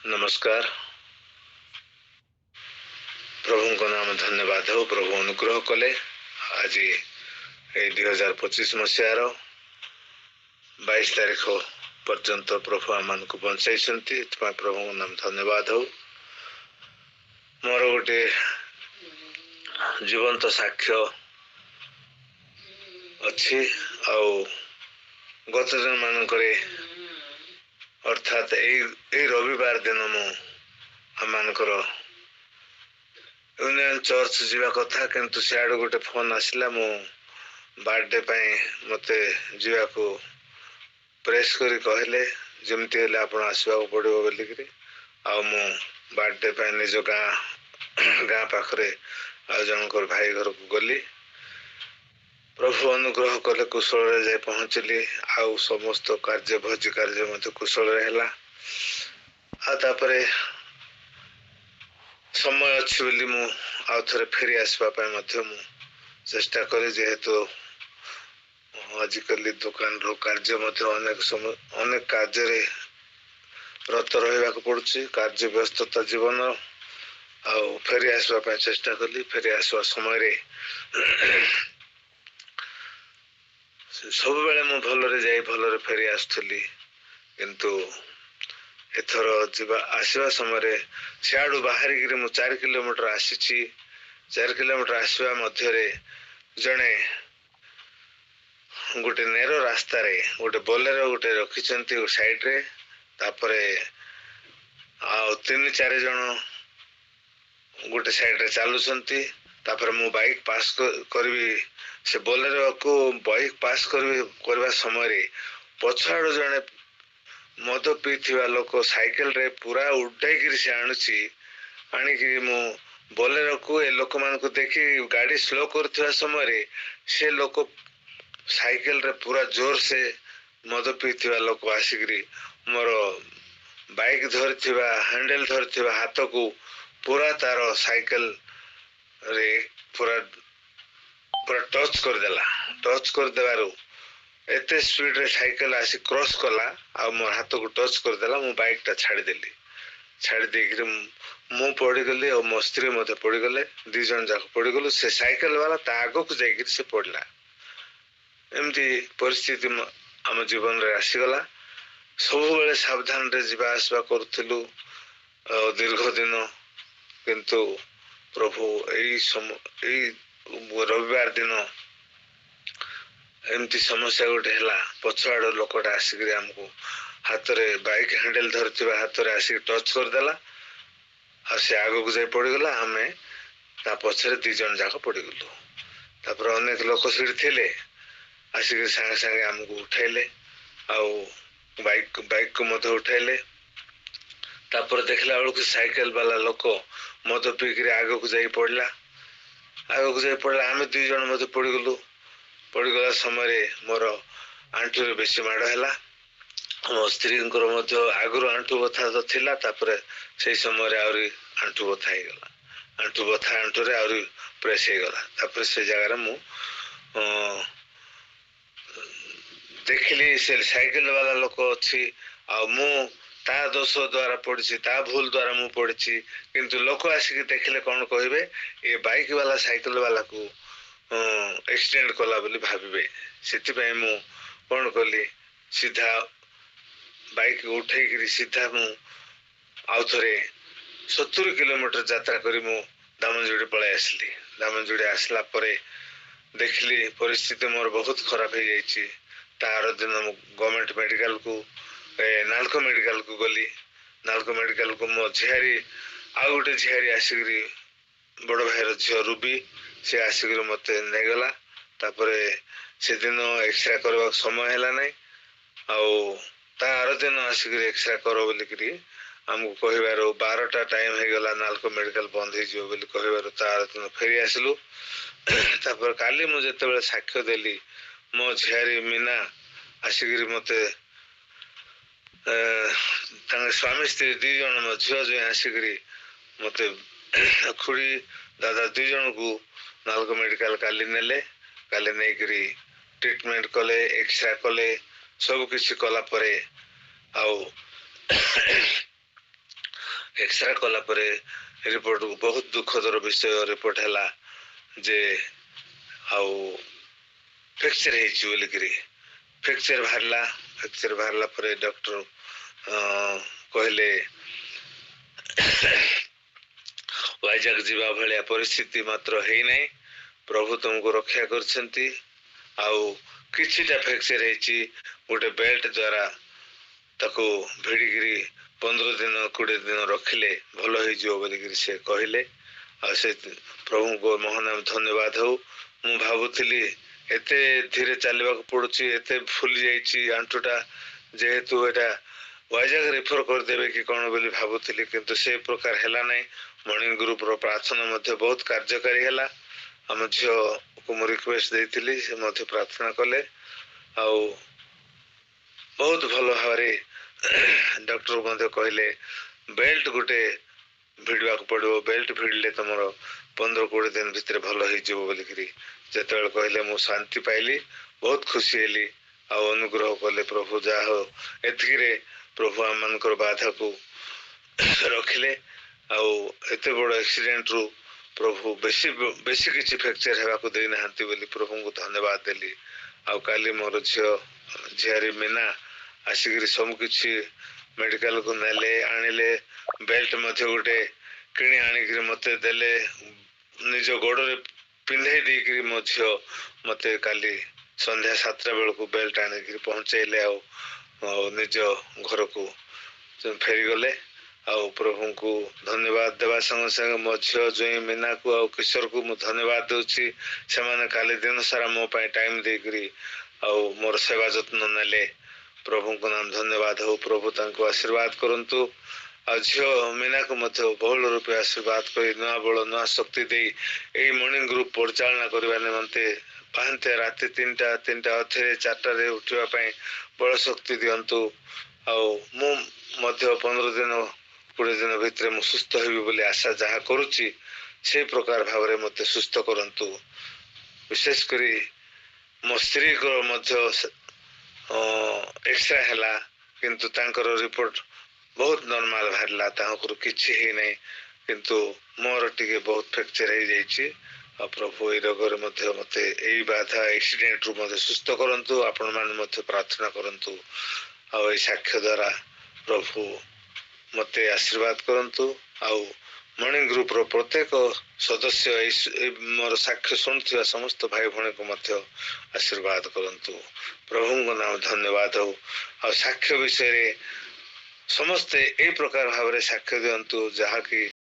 नमस्कार। प्रभु को नाम धन्यवाद हो। प्रभु अनुग्रह कले आज 2025 मसीहार 22 तारीख पर्यंत प्रभु आम को बंचाई प्रभु को नाम धन्यवाद हो। मोर गोटे जीवंत साक्ष्य अच्छी गत दिन मानक अर्थात ए रविवार दिन मुझर यूनियन चर्च जावा कथा किंतु सियाड़ गोटे फोन आसला मु बर्थडे मते जीवा को प्रेस करी कहले जमती हेले आपण आसवा पड़ो बोलिकी मु बर्थडे निज गाँ पाखरे आ जनकर भाई घर को गली। प्रभु अनुग्रह कले कुशल रे जाय पहुँचली। आउ समस्त कार्य भोजी कार्य मत कुशल है। समय अच्छी बोली मु आउ थे फेरी आसवा चेष्टा करी जेहेतु आजिकल दुकान रो कार्य अनेक कार्य रत रहा पड़ुछि। कार्य व्यस्तता जीवन आउ फेरी आसवा चेष्टा कली। फेरी आसवा समय सब बेले मु भलरे जाई भलरे फेरी आसुली किंतु एथर जीवा आसवा समय सियाड़ू बाहर मु 4 किलोमीटर आसी 4 किलोमीटर आसवा मध्य जड़े गोटे नेरो रास्ता रे गोटे बोलेरो गोटे रखी साइड रे तापरे आ 3-4 जन गोटे साइड रे चलुचंती। तापर मु बाइक पास करबी से बोलेरो को बाइक पास करबा समय पछाड़ जने मद पीथिबा लोक साइकिल रे पूरा उड्डाई से आनिकी मु बोलेरो को ए लोक मान को देखी गाड़ी स्लो करथिबा समय से लोक साइकिल रे पूरा जोर से मद पीथिबा लोक आसिकरी मोर बाइक धरथिबा हैंडल धरथिबा हाथ को पूरा तार साइकिल रे पूरा टच कर देला। टच कर देबारु एते स्पीड रे साइकिल आसी क्रॉस कला आ मोर हाथ को टच कर देला। मु बाइक टा छाड़ी देली। छाड़ी देकरी मु पड़ी गली और मो स्त्री मते पड़ी गले। 2 जन जाक पड़ी गलु। से साइकिल वाला ता आगो को जाई से पड़ला। एमती परिस्थिति आम जीवन रे आसी गला। सब बेले सावधान रे जीवा आसवा करथिलु दीर्घ दिन किंतु प्रभु रविवार दिन एमती समस्या गोटे है। पछआड़ लोकटा आसिक आमको हाथ रे बाइक हैंडल धरथिबा हाथ रे आसिक टच करदेला आ से आगो को जाई पड़गला। आमे ता पछरे 2 जन जाक पड़गलु। तापर अनेक लोक सीट थिले आसिक संगे संगे आमको उठाइले आउ बाइक को मत उठाइले। तापर देखला बेलू साइकिल वाला लोक मद पीकरी आगो को जाई पड़ला। आगो को जाई पड़ला आमे 2 जन मत पड़गलु। पड़गला समय मोर आंठू रे बेसी माड़ है। मो स्त्री आगुरी आंठू बथा तो थिला। तापर से समय आउरी आंठू बथा ही गला। आंठू बथा आंठू रे आउरी प्रेस ही गला। तापर से जगह मु देखली से साइकिल वाला लोक अच्छी आ मु ता दोष द्वारा पड़ी ता भूल द्वारा मु पड़ी किंतु लोक आसिक देखले कौन कहे ये बाइक वाला साइकिल वाला को एक्सीडेंट कला बोली भाविबे। से मु कौन कली सीधा बाइक उठे सीधा मु आउ थे 70 किलोमीटर यात्रा करी मु दामनजुड़ी पलि आसली। दामनजुड़ी आसला परे देखली परिस्थिति मोर बहुत खराब हो जाइए। तार दिन गवर्नमेंट मेडिकल को नालको मेडिकल को गली। नालको मेडिकल को मो झियारी आउ गोटे झियारी आसिक बड़ भाईर झील रूबी से आसिक मत नेगला। तापरे से दिन एक्सरे करवा समय है ना आउ तार दिन आसिक एक्सरे कर बोलिकी आमको कहबार 12टा टाइम हो गला नालको मेडिकल बंद हो कहबार तार दिन फेरी आसलु। तापर काली मु जेते साक्ष्य देली मो झियारी मीना आसिक मते स्वामी स्त्री 2 जन मो झील जो आसिक मते खुड़ी दादा 2 जन को नालको मेडिकल काली नेले। काली नहीं करी ट्रीटमेंट कले एक्सरे कले सब किसी कला परे आउ एक्सरे कला परे रिपोर्ट बहुत दुखदर विषय रिपोर्ट है जे आउ फ्रैक्चर फ्रैक्चर बाहरला परे डॉक्टर कहले वाइजाक जीवा भलिया परिस्थिति मात्र है नहीं प्रभु तुमको रक्षा करछंती आउ किछिटा फ्रैक्चर है गोटे बेल्ट द्वारा ताको भिड़िकी 15 दिन 20 दिन रखिले भल हो बोलिकी से कहले आ से प्रभु को महानाम धन्यवाद हो मु भावुली एते धीरे चलवा पड़ुची एते फुली जाइए आंठुटा जेहेतु एटा वाइजाक रेफर करदेवे कि कौन बोली भावुली किंतु से प्रकार है नहीं मॉर्निंग ग्रुप रो प्रार्थना मध्य बहुत कार्यकारी है आम झील को मु रिक्वेस्ट देती से मध्य प्रार्थना कले आउ बहुत भल भाव डॉक्टर मध्य कहले बेल्ट गोटे भिड़वा पड़ो बेल्ट भिड़ले तुम 15-20 दिन भितर भल हो बोलिकी जिते कहले मु शांति पाइली बहुत खुशी हेली आउ अनुग्रह कले प्रभु जा हो एतिरे प्रभु आम मान बाधा को रखिले आउ एते बड़ एक्सीडेंट रु प्रभु बेसी बेसी किसी फ्रैक्चर होगा देना बोली प्रभु को धन्यवाद देली आउ काली मोर झियारी मीना आसिक सबकि मेडिकल को नेले आनिले बेल्ट मध्य गोटे किणी आनिक मत देले निज गोड़े पिंधे देकर मो झी मत काली संध्या 7टा बेल को बेल्ट आनिक पहुंचेले निज घर को फेरीगले आउ प्रभु को धन्यवाद देवा संग संग मो झी जो मीना को आ किशोर को मु धन्यवाद दूची से माने काली दिन सारा मो पाई टाइम देकरी आउ मोर सेवा जत्न नेले प्रभु को नाम धन्यवाद हो प्रभु तांको आशीर्वाद करंतु आ झील मीना को मत बहुल रूपे आशीर्वाद कर नुआ बल नुआ शक्ति दे यही मॉर्निंग ग्रुप परिचालना करने निमंते पांते राति 3टा अधे 4टारे उठापी बल शक्ति दिंतु आउ 15 दिन 20 दिन भितर मु सुस्थ हेबी बोली आशा जहाँ करुच्ची से प्रकार भाव में मत सुस्थ करंतु विशेष करी मो स्त्री को मध्य एक्सरे है किंतु तांकर रिपोर्ट बहुत नॉर्मल बाहरला तांकर किछि ही नहीं किंतु मोर टिके बहुत फ्रैक्चर हो जाइए प्रभु ये रोग मत यही बाधा एक्सीडेंट रु मत सुस्थ करंतु आपण मान मत प्रार्थना करंतु आ साक्ष्य द्वारा प्रभु मत आशीर्वाद करंतु आउ मॉर्निंग ग्रुप रो प्रत्येक सदस्य मोर साक्ष्य शुणुवा समस्त भाई भौणी को मध्य आशीर्वाद करंतु प्रभु को नाम धन्यवाद हो आ साक्ष्य विषय समस्ते ए प्रकार भाव साक्ष्य दिंतु जहाँकि